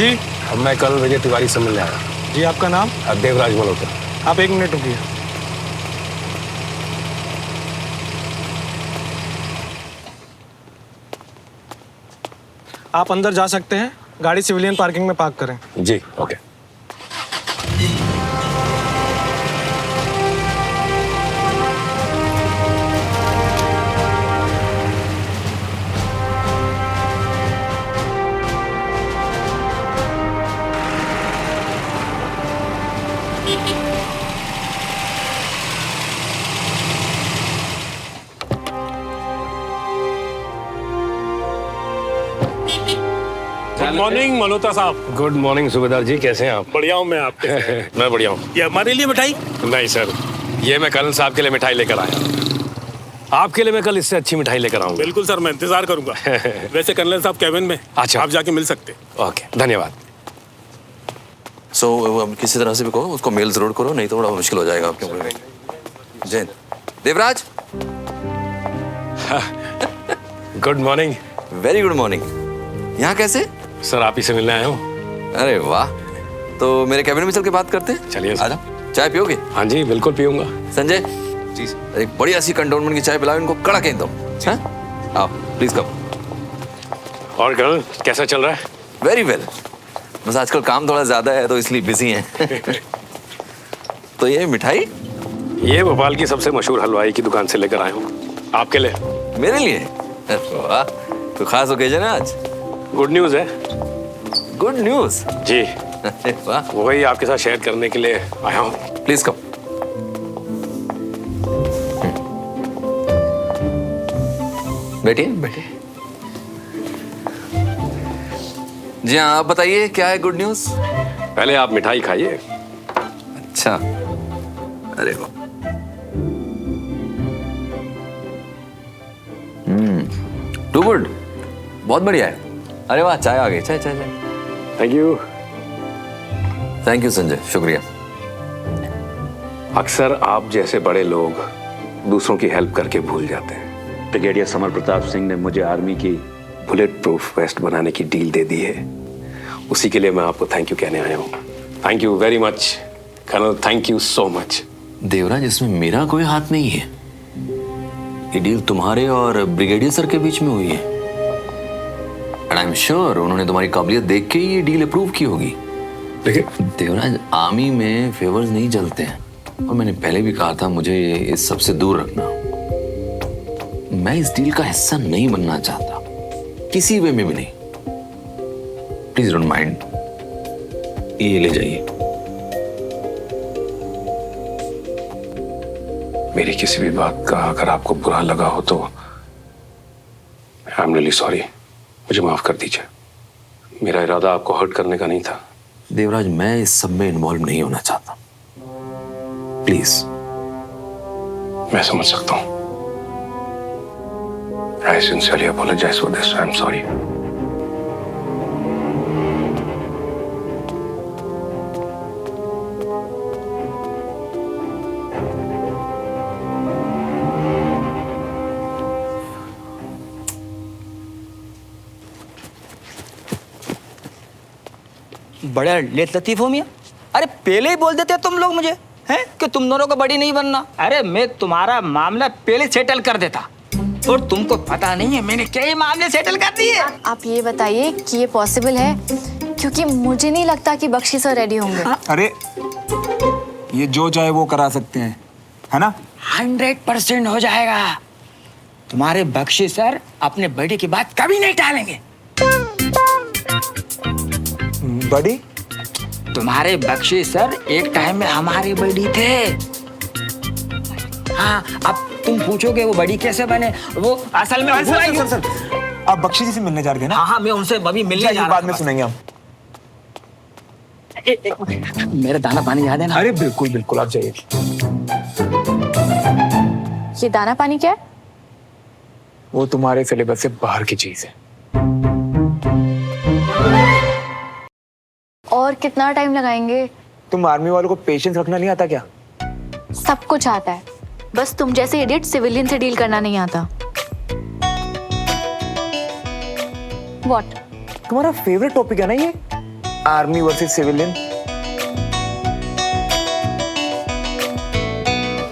जी अब मैं कल विजय तिवारी से मिलने आया। जी, आपका नाम? देवराज मल्होत्रा। आप 1 मिनट रुकिए। आप अंदर जा सकते हैं, गाड़ी सिविलियन पार्किंग में पार्क करें। जी ओके। गुड मॉर्निंग मल्होत्रा साहब। गुड मॉर्निंग सूबेदार जी, कैसे हैं आप? बढ़िया हूँ मैं, आपके? मैं बढ़िया हूँ। ये हमारे लिए मिठाई? नहीं सर, ये मैं कर्नल साहब के लिए मिठाई लेकर आया। आपके लिए मैं कल इससे अच्छी मिठाई लेकर आऊंगा। बिल्कुल सर, मैं इंतजार करूंगा। वैसे कर्नल साहब केबिन में, अच्छा, आप जाके मिल सकते। ओके, धन्यवाद। अब किसी तरह से भी कहो, उसको मेल जरूर करो, नहीं तो बड़ा मुश्किल हो जाएगा आपके ऊपर। Jain, Devraj. Good morning. Very good morning. यहाँ कैसे? सर आप ही से मिलने आया हूँ। अरे वाह, तो मेरे कैबिन में चल के बात करते हैं। चलिए। आजा, चाय पियोगे? हाँ जी बिल्कुल पीऊंगा। संजय जी, एक बढ़िया सी कंटोनमेंट की चाय पिलाओ इनको, कड़क एकदम। हाँ? आओ प्लीज कम। और कर्नल कैसा चल रहा है? वेरी वेल, बस आजकल काम थोड़ा ज्यादा है तो इसलिए बिजी हैं। तो ये मिठाई? ये भोपाल की सबसे मशहूर हलवाई की दुकान से लेकर आया हूँ, आपके लिए। मेरे लिए? वाह, तो खास ओकेजन है आज। गुड न्यूज़ है। Good news? जी। वाह, वही आपके साथ शेयर करने के लिए आया हूँ। Please come. बैठिए बैठिए। जी हाँ, आप बताइए क्या है गुड न्यूज? पहले आप मिठाई खाइए। अच्छा, अरे वाह। टू गुड, बहुत बढ़िया है। अरे वाह, चाय आ गई। चाय चाय चाय। Thank you. Thank you Sanjay, शुक्रिया। अक्सर आप जैसे बड़े लोग दूसरों की हेल्प करके भूल जाते हैं। ब्रिगेडियर समर प्रताप सिंह ने मुझे आर्मी की बुलेट प्रूफ वेस्ट बनाने की डील दे दी है, उसी के लिए मैं आपको थैंक यू कहने आया हूँ। Thank you very much colonel, thank you so much. Devraj, इसमें मेरा कोई हाथ नहीं है। ये डील तुम्हारे और ब्रिगेडियर सर के बीच में हुई है। एंड आई एम श्योर उन्होंने तुम्हारी काबिलियत देख के ही ये डील अप्रूव की होगी। लेकिन देवराज, आर्मी में फेवर्स नहीं चलते हैं, और मैंने पहले भी कहा था मुझे इस सब से दूर रखना। मैं इस डील का हिस्सा नहीं बनना चाहता, किसी वे में भी नहीं। प्लीज डोंट माइंड, ये ले जाइए। मेरी किसी भी बात का अगर आपको बुरा लगा हो तो आई एम रियली सॉरी, मुझे माफ कर दीजिए। मेरा इरादा आपको हर्ट करने का नहीं था। देवराज, मैं इस सब में इन्वॉल्व नहीं होना चाहता, प्लीज। मैं समझ सकता हूँ। I sincerely apologize for this. I'm sorry. बड़ा लेट लतीफ हो मियां। अरे पहले ही बोल देते तुम लोग मुझे, हैं, कि तुम दोनों को बड़ी नहीं बनना। अरे मैं तुम्हारा मामला पहले सेटल कर देता, और तुमको पता नहीं है मैंने कई मामले सेटल कर दिए। आप ये बताइए कि ये पॉसिबल है, क्योंकि मुझे नहीं लगता कि बख्शी सर रेडी होंगे। अरे ये जो चाहे वो करा सकते हैं, है ना? 100% हो जाएगा। तुम्हारे बख्शी सर अपने बड़ी की बात कभी नहीं टालेंगे। बड़ी? तुम्हारे बख्शी सर एक टाइम में हमारी बड़ी थे। हाँ, अब तुम पूछोगे वो बड़ी कैसे बने, वो असल में हुआ ही। सर आप बख्शी जी से मिलने जा रहे हैं ना? हाँ हाँ, मैं उनसे अभी मिलने जा रहा बाद में सुनेंगे हम। मेरा दाना पानी याद है ना? अरे बिल्कुल बिल्कुल, आप जाइए। ये दाना पानी क्या है? वो तुम्हारे सिलेबस से बाहर की चीज है। और कितना टाइम लगाएंगे? तुम आर्मी वालों को पेशेंस रखना नहीं आता क्या? सब कुछ आता है, बस तुम जैसे इडियट सिविलियन से डील करना नहीं आता। What? तुम्हारा फेवरेट टॉपिक है ना ये? Army versus civilian.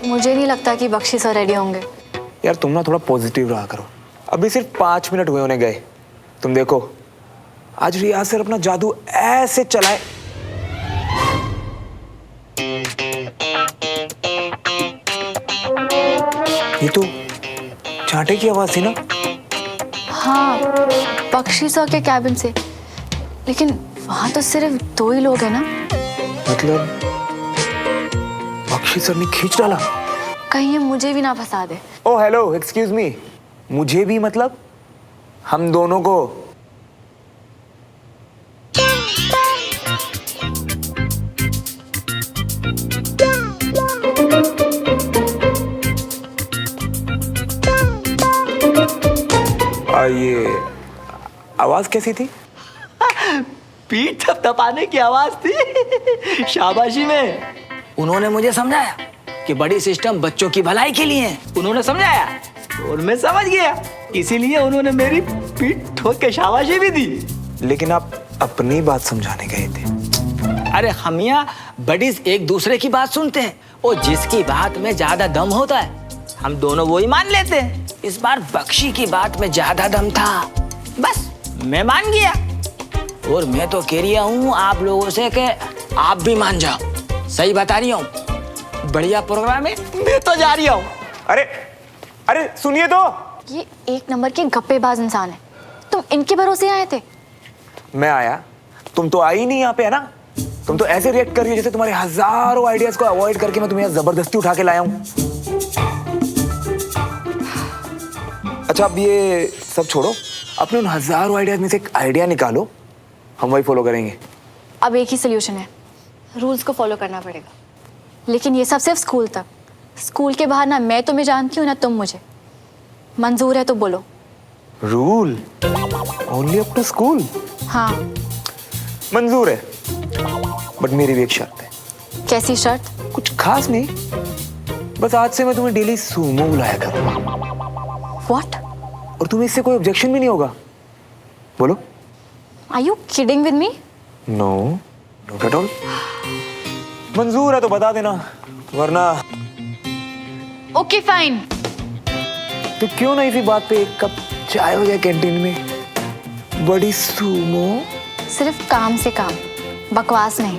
मुझे नहीं लगता कि बख्शी सर रेडी होंगे। यार तुम ना थोड़ा पॉजिटिव रहा करो। अभी सिर्फ 5 मिनट हुए उन्हें गए। तुम देखो आज रियाज सर अपना जादू ऐसे चलाए। ये तो चांटे की आवाज थी ना? हाँ, बख्शी सर के कैबिन से। लेकिन वहां तो सिर्फ 2 ही लोग हैं ना। मतलब बख्शी सर ने खींच डाला? कहीं ये मुझे भी ना फंसा दे। ओ हेलो, एक्सक्यूज मी। मुझे भी मतलब हम दोनों को? ये आवाज कैसी थी? पीठ थपथपाने की आवाज थी, शाबाशी में। उन्होंने मुझे समझाया कि बड़ी सिस्टम बच्चों की भलाई के लिए है। उन्होंने समझाया और मैं समझ गया, इसीलिए उन्होंने मेरी पीठ ठोक के शाबाशी भी दी। लेकिन आप अपनी बात समझाने गए थे। अरे हम यहाँ बडीज एक दूसरे की बात सुनते हैं और जिसकी बात में ज्यादा दम होता है हम दोनों वो ही मान लेते हैं। इस बार बख्शी की बात में ज्यादा दम था, बस मैं मान गया। और मैं तो कह रहा हूँ आप लोगों से कि आप भी मान जाओ। सही बता रही हूँ, बढ़िया प्रोग्राम है, मैं तो जा रही हूँ। अरे अरे सुनिए तो। ये 1 नंबर के गप्पेबाज इंसान है। तुम इनके भरोसे आए थे? मैं आया, तुम तो आई नहीं यहाँ पे, है ना? तुम तो ऐसे रिएक्ट कर रही हो जैसे तुम्हारे हजारों आइडियाज को अवॉइड करके मैं तुम्हें यहाँ जबरदस्ती उठा के लाया हूँ। अच्छा अब ये सब छोड़ो, अपने उन हजारों आइडियाज में से एक आइडिया निकालो, हम वही फॉलो करेंगे। अब एक ही सोल्यूशन है, रूल्स को फॉलो करना पड़ेगा। लेकिन ये सब सिर्फ स्कूल तक। स्कूल के बाहर ना मैं तुम्हें जानती हूँ ना तुम मुझे। मंजूर है तो बोलो। Rule only up to school? हाँ। मंजूर है, बट मेरी भी एक शर्त है। कैसी शर्त? कुछ खास नहीं, बस आज से मैं तुम्हें डेली सूमो बुलाया करूँगा। व्हाट? और तुम्हें इससे कोई ऑब्जेक्शन भी नहीं होगा? बोलो। Are you kidding with me? No, not at all. मंजूर है तो बता देना, वरना ओके फाइन। तो क्यों ना इसी बात पे एक कप चाय हो जाए कैंटीन में। बड़ी सूमो। सिर्फ काम से काम, बकवास नहीं।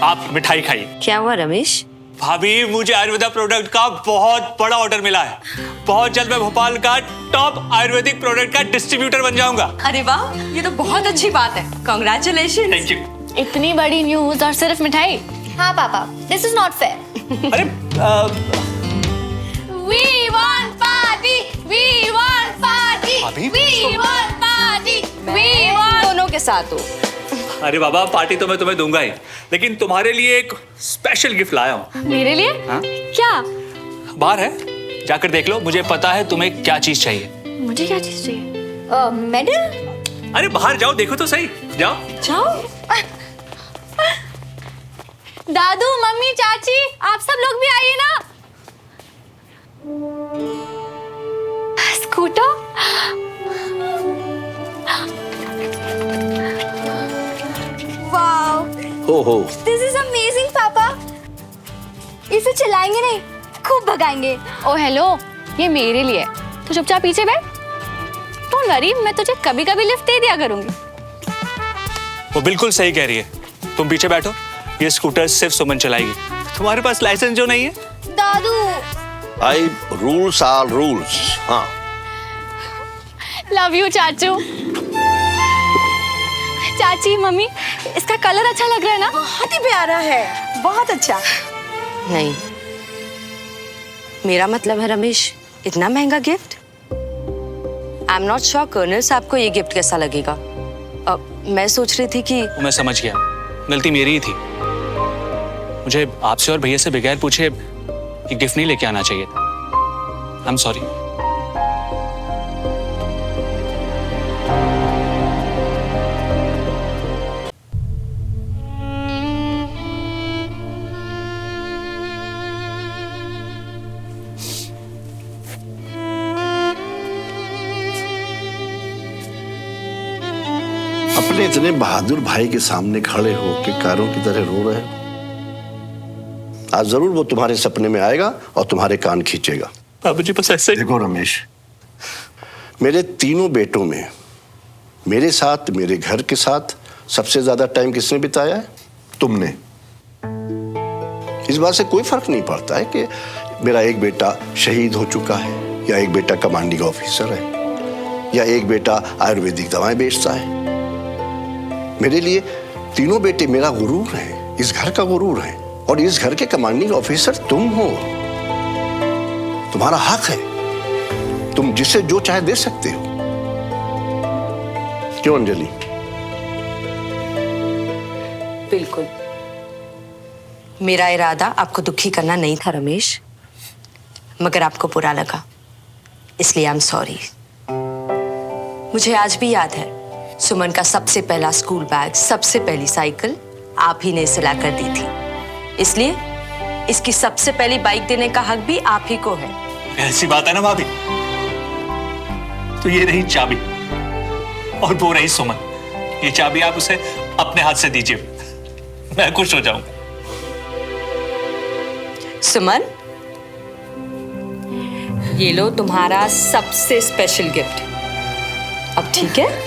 आप मिठाई खाइए। क्या हुआ रमेश? भाभी मुझे आयुर्वेदा प्रोडक्ट का बहुत बड़ा ऑर्डर मिला है। बहुत जल्द मैं भोपाल का टॉप आयुर्वेदिक प्रोडक्ट का डिस्ट्रीब्यूटर बन जाऊंगा। अरे वाह, ये तो बहुत अच्छी बात है। कांग्रेचुलेशन। Thank you. इतनी बड़ी न्यूज और सिर्फ मिठाई? हाँ पापा, दिस इज नॉट फेयर। अरे We want party, we want party, अभी? we want party, we want। दोनों के साथ हो। अरे बाबा, पार्टी तो मैं तुम्हें दूंगा ही, लेकिन तुम्हारे लिए एक स्पेशल गिफ्ट लाया हूँ। मेरे लिए? हाँ? क्या? बाहर है, जाकर देख लो। मुझे पता है तुम्हें क्या चीज चाहिए। मुझे क्या चीज चाहिए? मेडल? अरे बाहर जाओ, देखो तो सही। जाओ जाओ। दादू, मम्मी, चाची, आप सब लोग भी आइए ना। स्कूटर? वाओ, हो दिस इज अमेजिंग पापा। इसे चलाएंगे नहीं, खूब भगाएंगे। ओ हेलो, ये मेरे लिए। तो चुपचाप पीछे बैठ। डोंट वरी, मैं तुझे कभी कभी लिफ्ट दे दिया करूंगी। वो बिल्कुल सही कह रही है। तुम पीछे बैठो, ये स्कूटर सिर्फ सुमन चलाएगी। तुम्हारे पास लाइसेंस जो नहीं है। दादू। भाई रूल्स आर रूल्स। हाँ, लव यू चाचू। चाची, मम्मी, इसका कलर अच्छा लग रहा है ना? बहुत ही प्यारा है, बहुत अच्छा। नहीं, मेरा मतलब है रमेश, इतना महंगा gift. I am not sure colonel साहब को ये गिफ्ट कैसा लगेगा। मैं सोच रही थी कि मैं समझ गया, गलती मेरी ही थी। मुझे आपसे और भैया से बगैर पूछे ये गिफ्ट नहीं लेके आना चाहिए था। I am sorry. अपने इतने बहादुर भाई के सामने खड़े हो के कारों की तरह रो रहे हो? आज जरूर वो तुम्हारे सपने में आएगा और तुम्हारे कान खींचेगा। बाबूजी बस ऐसे ही। देखो रमेश, मेरे तीनों बेटों में मेरे साथ, मेरे घर के साथ सबसे ज्यादा टाइम किसने बिताया है? तुमने। इस बात से कोई फर्क नहीं पड़ता है कि मेरा एक बेटा शहीद हो चुका है, या एक बेटा कमांडिंग ऑफिसर है, या एक बेटा आयुर्वेदिक दवाएं बेचता है। मेरे लिए तीनों बेटे मेरा गुरूर है, इस घर का गुरूर है, और इस घर के कमांडिंग ऑफिसर तुम हो। तुम्हारा हक है, तुम जिसे जो चाहे दे सकते हो। क्यों अंजलि? बिल्कुल। मेरा इरादा आपको दुखी करना नहीं था रमेश, मगर आपको बुरा लगा, इसलिए आई एम सॉरी। मुझे आज भी याद है, सुमन का सबसे पहला स्कूल बैग, सबसे पहली साइकिल आप ही ने सिला कर दी थी, इसलिए इसकी सबसे पहली बाइक देने का हक भी आप ही को है। ऐसी बात है ना भाभी? तो ये रही चाबी और वो रही सुमन। ये चाबी आप उसे अपने हाथ से दीजिए, मैं खुश हो जाऊंगा। सुमन, ये लो तुम्हारा सबसे स्पेशल गिफ्ट। अब ठीक है?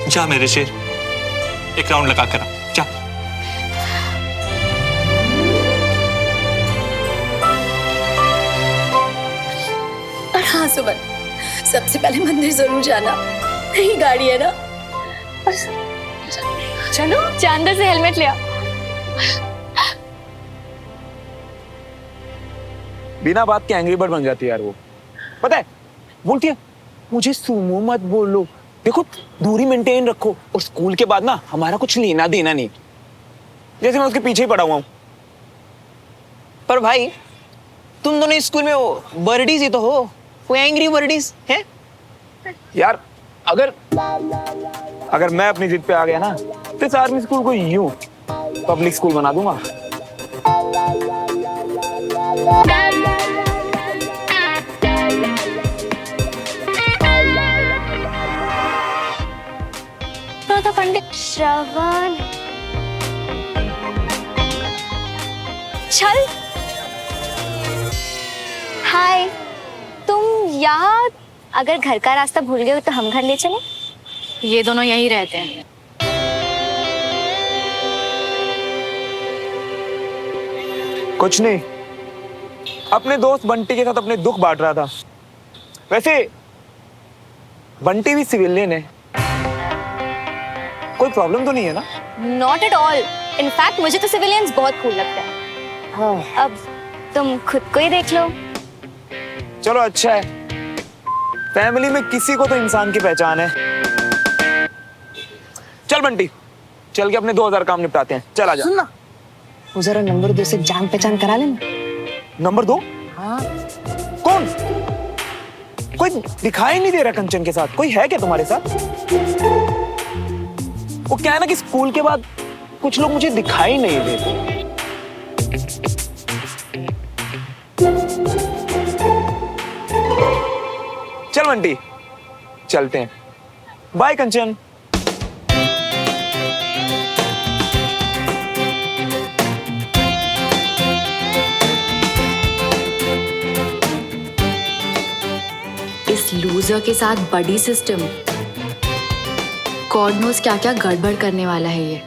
जा मेरे शेर, एक राउंड लगा कर आ, जा। और हाँ सुमन, सबसे पहले मंदिर जरूर जाना, नई गाड़ी है ना। चलो चांदा से हेलमेट ले आओ। बिना बात के एंग्री बर्ड बन जाती है यार वो। पता है, बोलती है मुझे सुमो मत बोलो, देखो दूरी मेंटेन रखो, और स्कूल के बाद ना हमारा कुछ लेना देना नहीं। जैसे मैं उसके पीछे ही पड़ा हुआ हूँ। पर भाई तुम दोनों स्कूल में वो बर्डीज ही तो हो, वो एंग्री बर्डीज हैं? यार अगर मैं अपनी जिद पे आ गया ना, तो इस आर्मी स्कूल को यूं पब्लिक स्कूल बना दूंगा। तो पंडित श्रवण, चल। हाय, तुम यहाँ? अगर घर का रास्ता भूल गए हो तो हम घर ले चले। ये दोनों यहीं रहते हैं। कुछ नहीं, अपने दोस्त बंटी के साथ अपने दुख बांट रहा था। वैसे बंटी भी सिविलियन है, कोई प्रॉब्लम तो नहीं है ना? नॉट एट ऑल, इनफैक्ट मुझे तो सिविलियंस बहुत कूल लगता है। हाँ। अब तुम खुद को ही देख लो। चलो अच्छा है, फैमिली में किसी को तो इंसान की पहचान है। चल बंटी, चल के अपने 2000 काम निपटाते हैं। चल आजा। सुनना, वो जरा नंबर 2 से जान पहचान करा लेना। नंबर 2? हाँ। कौन? कोई दिखाई नहीं दे रहा कंचन के साथ? कोई है क्या तुम्हारे साथ? वो क्या है ना कि स्कूल के बाद कुछ लोग मुझे दिखाई नहीं देते। चल बंटी, चलते हैं। बाय कंचन। इस लूजर के साथ बडी सिस्टम, गॉड नोस क्या क्या गड़बड़ करने वाला है ये।